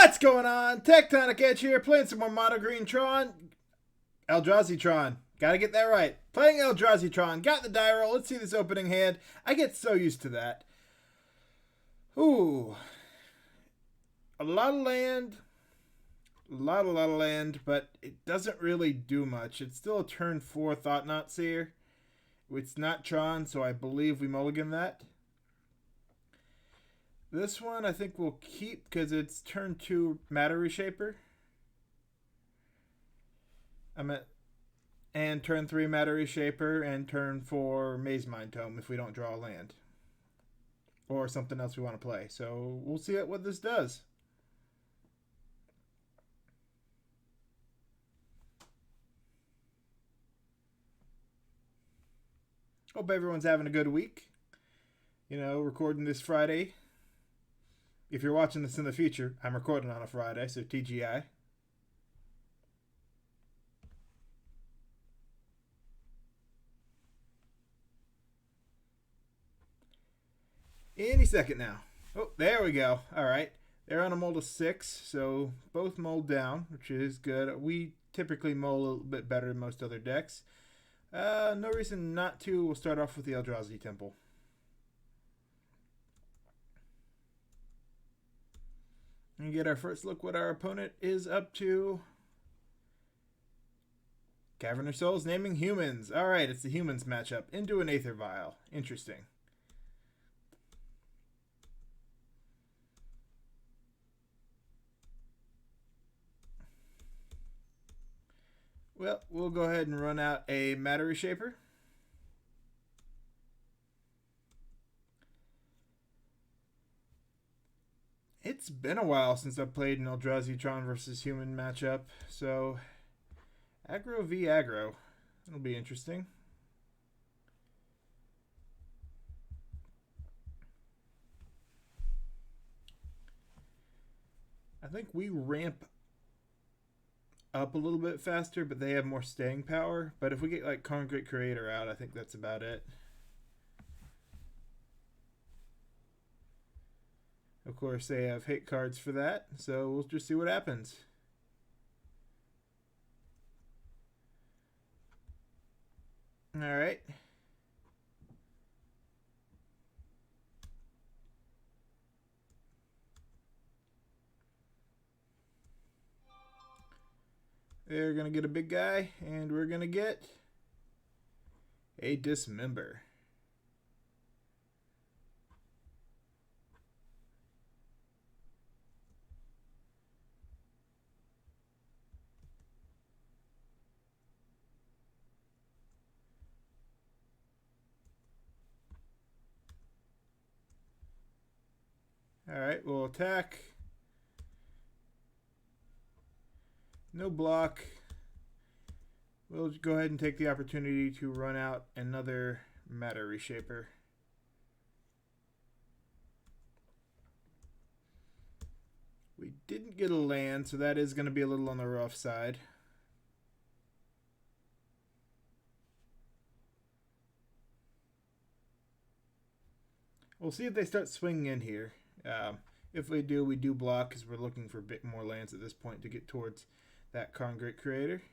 What's going on? Tectonic Edge here, playing some more Mono Green Tron. Eldrazi Tron. Gotta get that right. Playing Eldrazi Tron. Got the die roll. Let's see this opening hand. I get so used to that. Ooh. A lot of land. A lot of land, but it doesn't really do much. It's still a turn 4 Thought-Knot Seer. It's not Tron, so I believe we mulligan that. This one I think we'll keep because it's turn 2 Matter Reshaper. And turn 3 Matter Reshaper and turn 4 Mazemind Tome if we don't draw a land. Or something else we want to play. So we'll see what this does. Hope everyone's having a good week. You know, recording this Friday. If you're watching this in the future, I'm recording on a Friday, so TGI. Any second now. Oh, there we go. All right. They're on a mold of 6, so both mold down, which is good. We typically mold a little bit better than most other decks. No reason not to. We'll start off with the Eldrazi Temple. And get our first look what our opponent is up to. Cavern of Souls naming humans. Alright, it's the humans matchup into an Aether Vial. Interesting. Well, we'll go ahead and run out a Matter Reshaper. It's been a while since I've played an Eldrazi Tron versus human matchup, so aggro v aggro. It'll be interesting. I think we ramp up a little bit faster, but they have more staying power. But if we get like Concrete Creator out, I think that's about it. Of course, they have hit cards for that, so we'll just see what happens. Alright. They're going to get a big guy, and we're going to get a Dismember. Alright, we'll attack. No block. We'll go ahead and take the opportunity to run out another Matter Reshaper. We didn't get a land, so that is going to be a little on the rough side. We'll see if they start swinging in here. If we do, we do block because we're looking for a bit more lands at this point to get towards that Concrete Creator.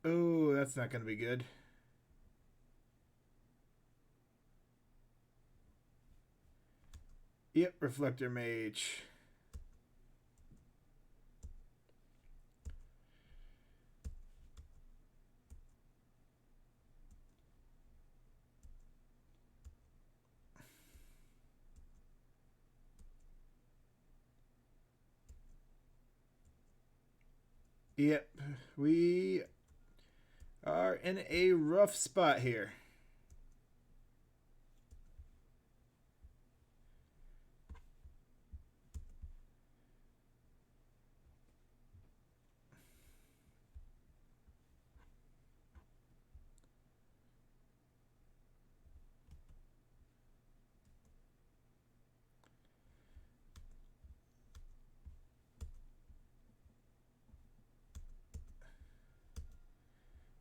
Oh, that's not going to be good. Yep, Reflector Mage. Yep, we are in a rough spot here.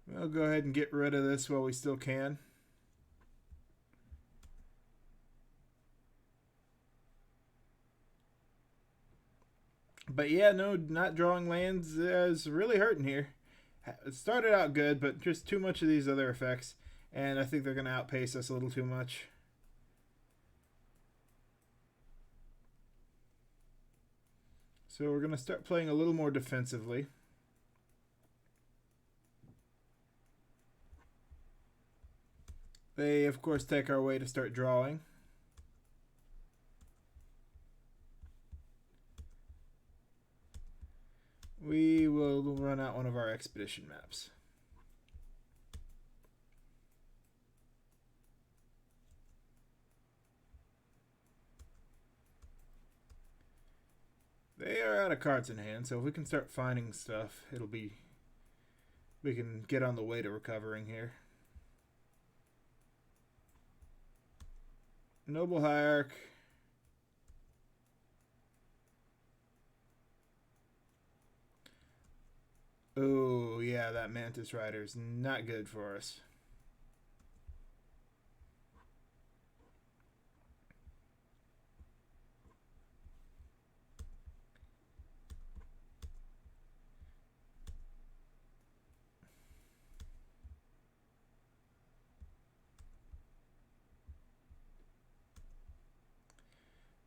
We'll go ahead and get rid of this while we still can. But yeah, no, not drawing lands is really hurting here. It started out good, but just too much of these other effects. And I think they're going to outpace us a little too much. So we're going to start playing a little more defensively. They, of course, take our way to start drawing. We will run out one of our expedition maps. They are out of cards in hand, so if we can start finding stuff, we can get on the way to recovering here. Noble Hierarch. Oh, yeah, that Mantis Rider is not good for us.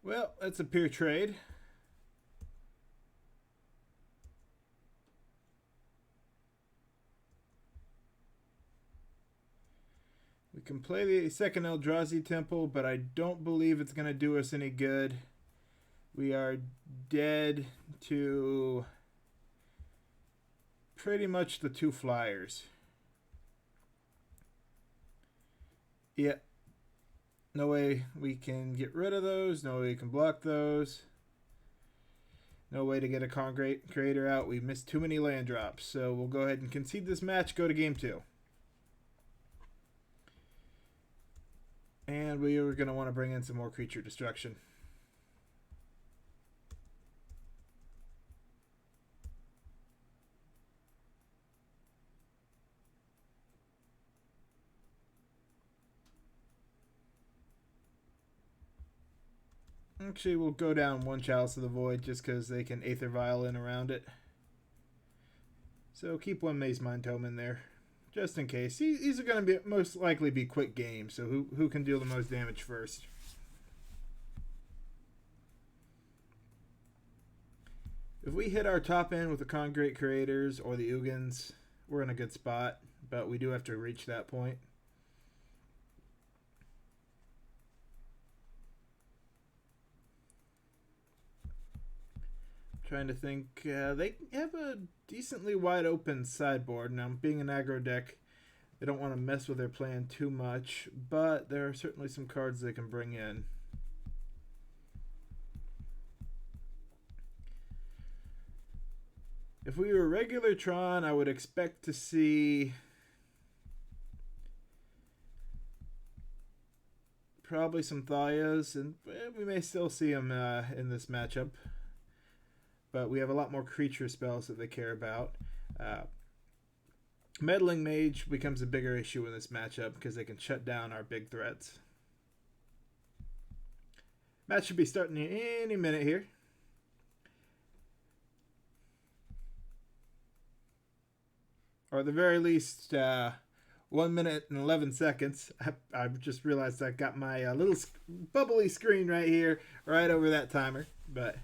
Well, that's a pure trade. We can play the second Eldrazi Temple, but I don't believe it's going to do us any good. We are dead to pretty much the 2 flyers. Yeah. No way we can get rid of those. No way we can block those. No way to get a Concrete Creator out. We missed too many land drops. So we'll go ahead and concede this match. Go to game 2. And we are going to want to bring in some more creature destruction. Actually, we'll go down 1 Chalice of the Void just because they can Aether Violin around it. So keep 1 Mazemind Tome in there, just in case. These are going to be most likely be quick games, so who can deal the most damage first? If we hit our top end with the Concrete Creators or the Ugins, we're in a good spot, but we do have to reach that point. Trying to think. They have a decently wide open sideboard. Now, being an aggro deck, they don't want to mess with their plan too much, but there are certainly some cards they can bring in. If we were regular Tron, I would expect to see probably some Thayas, and we may still see them in this matchup. But we have a lot more creature spells that they care about. Meddling Mage becomes a bigger issue in this matchup because they can shut down our big threats. Match should be starting any minute here. Or at the very least, 1 minute and 11 seconds. I just realized I got my little bubbly screen right here, right over that timer. But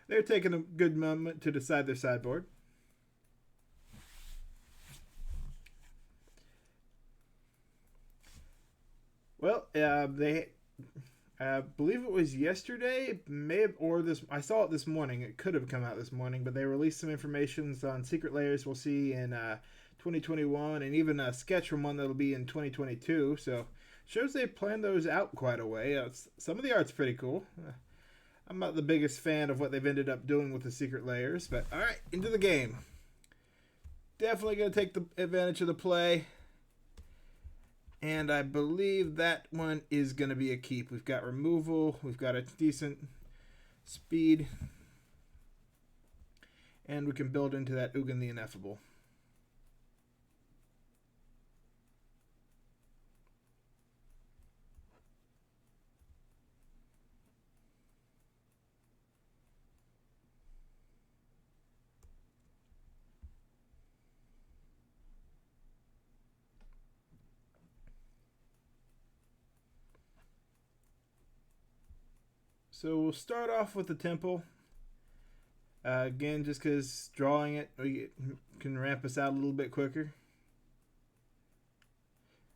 they're taking a good moment to decide their sideboard. Well, I believe it was yesterday, I saw it this morning. It could have come out this morning, but they released some information on Secret Layers we'll see in 2021, and even a sketch from one that'll be in 2022. So shows they planned those out quite a way. Some of the art's pretty cool. I'm not the biggest fan of what they've ended up doing with the Secret Layers, but all right, into the game. Definitely going to take the advantage of the play. And I believe that one is going to be a keep. We've got removal. We've got a decent speed. And we can build into that Ugin the Ineffable. So we'll start off with the temple. Again, just because drawing it can ramp us out a little bit quicker.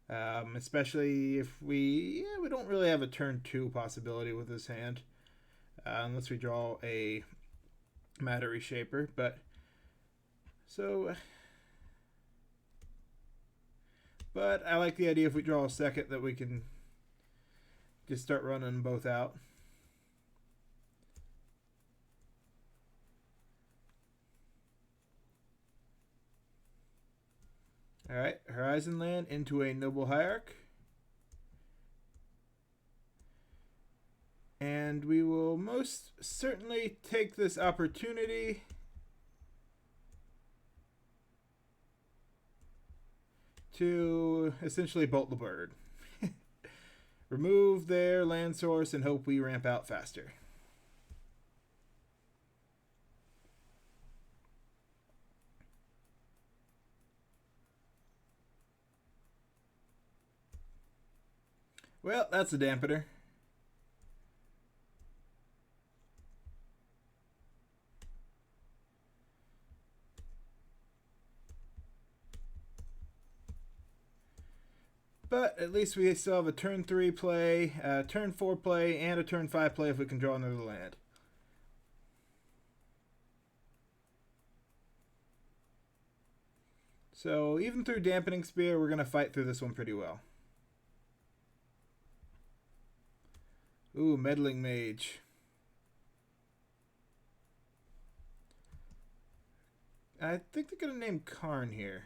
Especially if we don't really have a turn 2 possibility with this hand. Unless we draw a Matter Reshaper. But I like the idea if we draw a second that we can just start running them both out. Alright, Horizon Land into a Noble Hierarch. And we will most certainly take this opportunity to essentially bolt the bird. Remove their land source and hope we ramp out faster. Well, that's a dampener. But at least we still have a turn 3 play, a turn 4 play, and a turn 5 play if we can draw another land. So even through Dampening Spear, we're going to fight through this one pretty well. Ooh, Meddling Mage. I think they're going to name Karn here.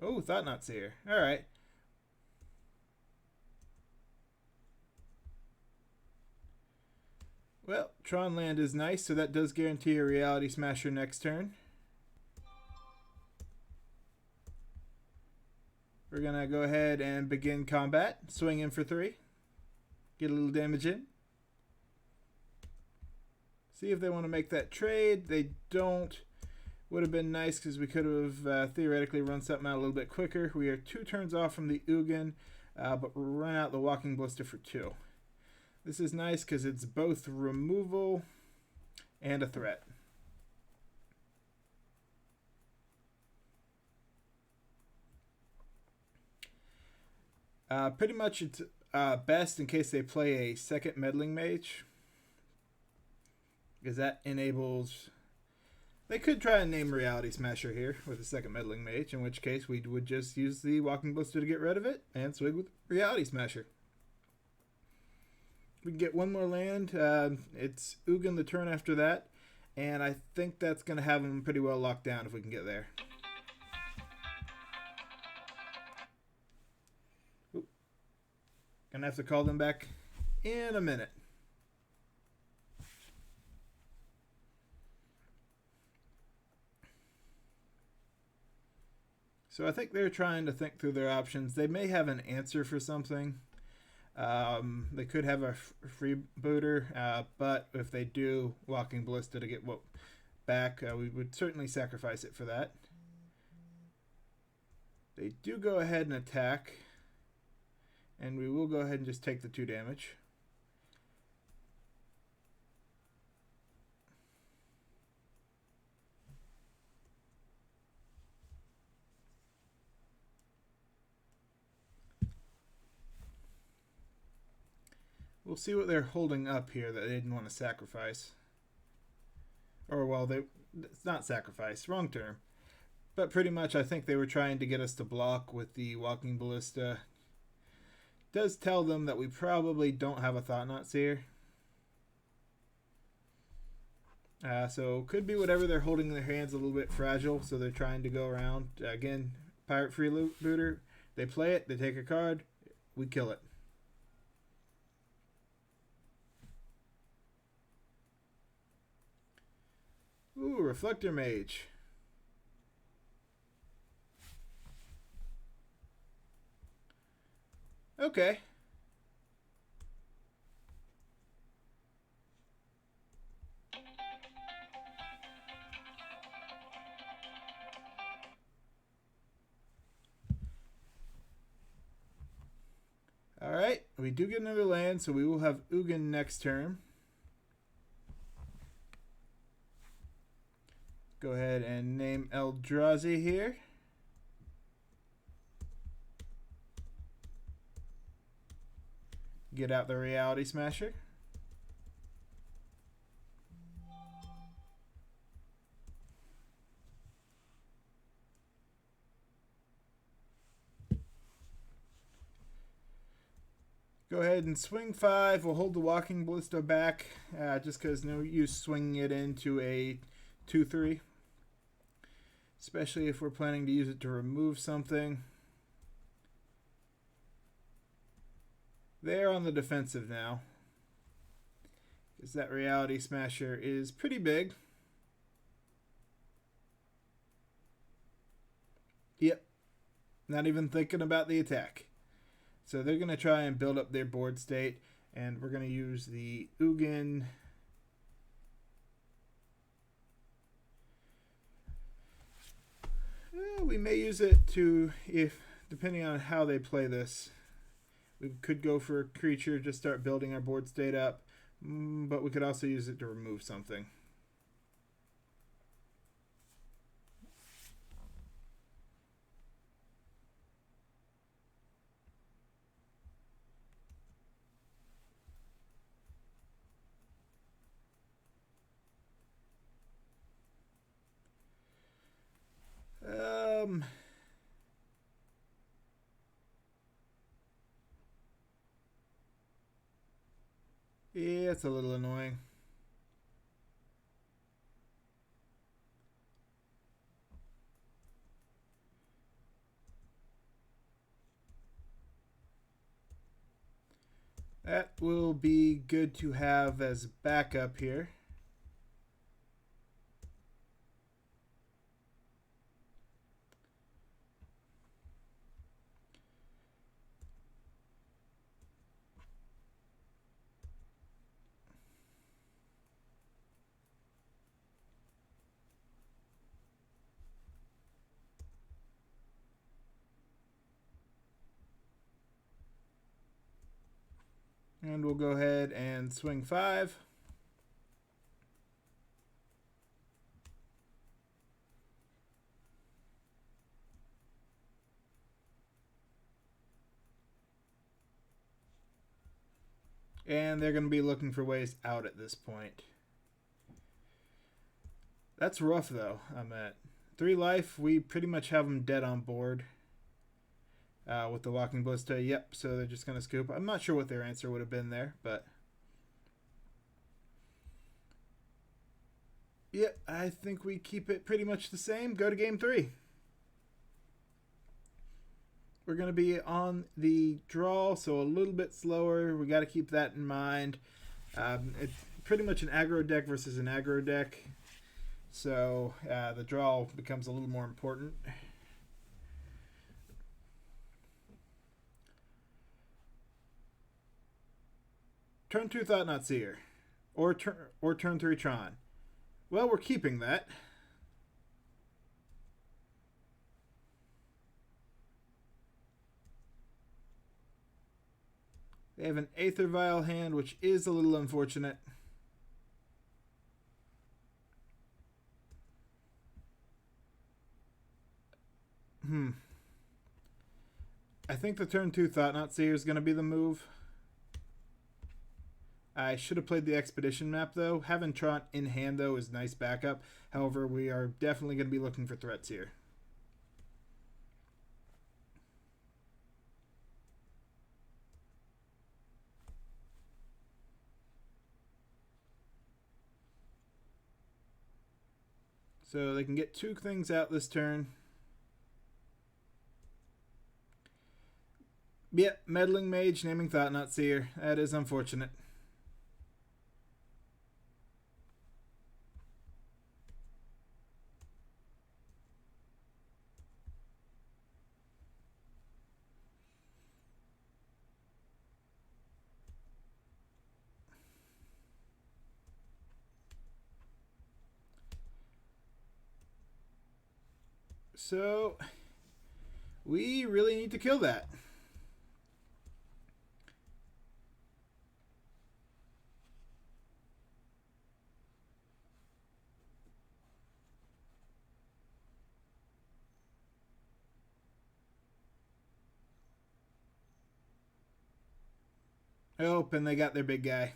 Oh, Thought-Knot Seer. Alright. Well, Tron Land is nice, so that does guarantee a Reality Smasher next turn. We're going to go ahead and begin combat. Swing in for 3. Get a little damage in. See if they want to make that trade. They don't. Would have been nice because we could have theoretically run something out a little bit quicker. We are 2 turns off from the Ugin, but we'll run out the Walking Ballista for 2. This is nice because it's both removal and a threat. Pretty much it's best in case they play a second Meddling Mage, because that enables... They could try and name Reality Smasher here with a second Meddling Mage, in which case we would just use the Walking Ballista to get rid of it and swing with Reality Smasher. We can get one more land. It's Ugin the turn after that, and I think that's going to have him pretty well locked down if we can get there. Oop. Gonna have to call them back in a minute. So I think they're trying to think through their options. They may have an answer for something. They could have a freebooter, but if they do Walking Ballista to get what back, we would certainly sacrifice it for that. They do go ahead and attack, and we will go ahead and just take the 2 damage. We'll see what they're holding up here that they didn't want to sacrifice. Or, well, it's not sacrifice, wrong term. But pretty much I think they were trying to get us to block with the Walking Ballista. Does tell them that we probably don't have a Thought-Knot Seer. So could be whatever they're holding in their hands a little bit fragile, so they're trying to go around. Again, Pirate Freebooter. They play it, they take a card, we kill it. Ooh, Reflector Mage. Okay. Alright, we do get another land, so we will have Ugin next turn. Go ahead and name Eldrazi here. Get out the Reality Smasher. Go ahead and swing 5. We'll hold the Walking Ballista back, just because no use swinging it into a 2/3. Especially if we're planning to use it to remove something. They're on the defensive now, because that Reality Smasher is pretty big. Yep, not even thinking about the attack. So they're going to try and build up their board state, and we're going to use the Ugin. We may use it to, if depending on how they play this, we could go for a creature, just start building our board state up, but we could also use it to remove something. Yeah, it's a little annoying. That will be good to have as backup here. And we'll go ahead and swing 5. And they're going to be looking for ways out at this point. That's rough, though. I'm at 3 life. We pretty much have them dead on board. With the Walking Ballista, yep, so they're just going to scoop. I'm not sure what their answer would have been there, but... Yep, I think we keep it pretty much the same. Go to game 3. We're going to be on the draw, so a little bit slower. We got to keep that in mind. It's pretty much an aggro deck versus an aggro deck, so the draw becomes a little more important. Turn 2 Thought-Knot Seer, or turn 3 Tron. Well, we're keeping that. They have an Aether Vial hand, which is a little unfortunate. I think the turn 2 Thought-Knot Seer is going to be the move. I should have played the Expedition map, though. Having Tron in hand, though, is nice backup. However, we are definitely going to be looking for threats here. So they can get 2 things out this turn. Yep, Meddling Mage, naming Thought-Knot Seer. That is unfortunate. So we really need to kill that. Oh, and they got their big guy.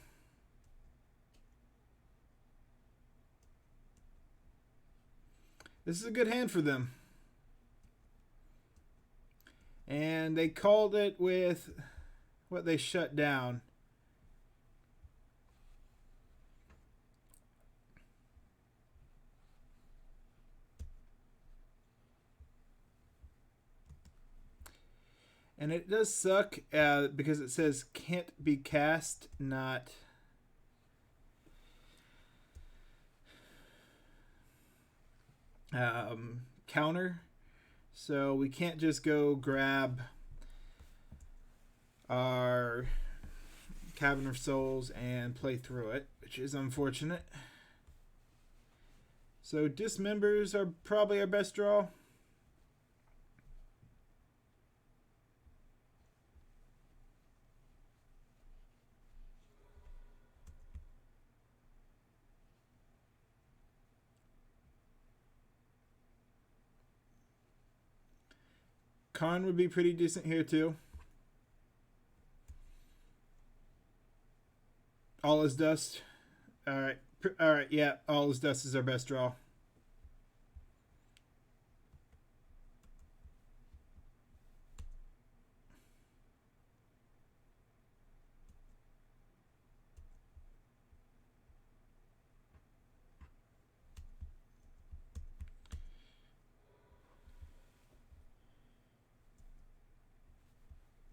This is a good hand for them. And they called it with what they shut down. And it does suck because it says can't be cast, not counter. So we can't just go grab our Cavern of Souls and play through it, which is unfortunate. So Dismembers are probably our best draw. Karn would be pretty decent here too. All is Dust. Alright, yeah, All is Dust is our best draw.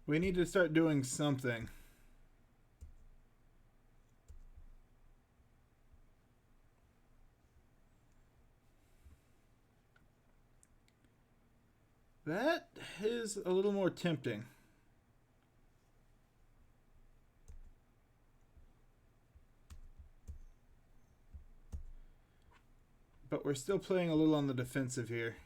We need to start doing something. That is a little more tempting. But we're still playing a little on the defensive here.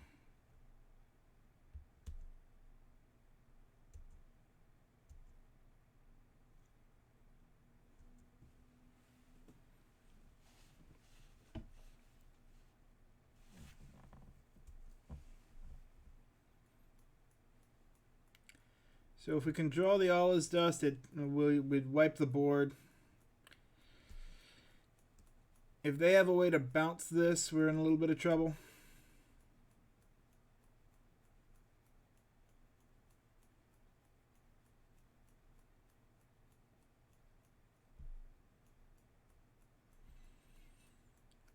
So if we can draw the All is Dust, we'd wipe the board. If they have a way to bounce this, we're in a little bit of trouble.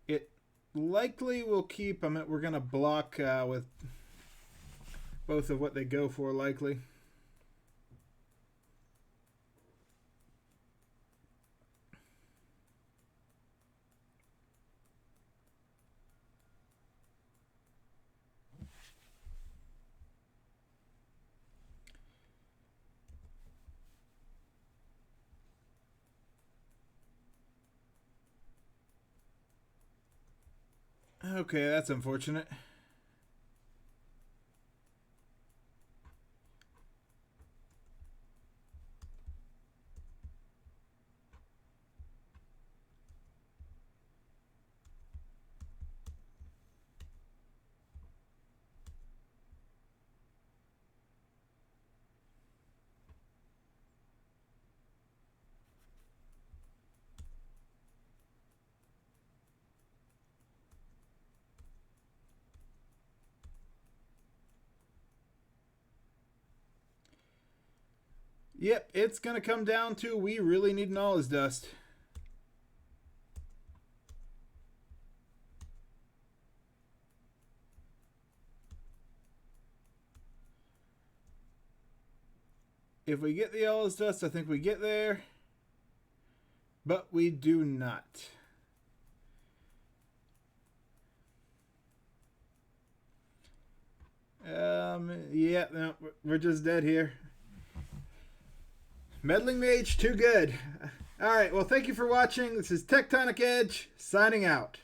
It likely will keep them. We're going to block with both of what they go for, likely. Okay, that's unfortunate. Yep, it's going to come down to we really need an All is Dust. If we get the All is Dust, I think we get there. But we do not. Yeah, no, we're just dead here. Meddling Mage, too good. All right, well, thank you for watching. This is Tectonic Edge, signing out.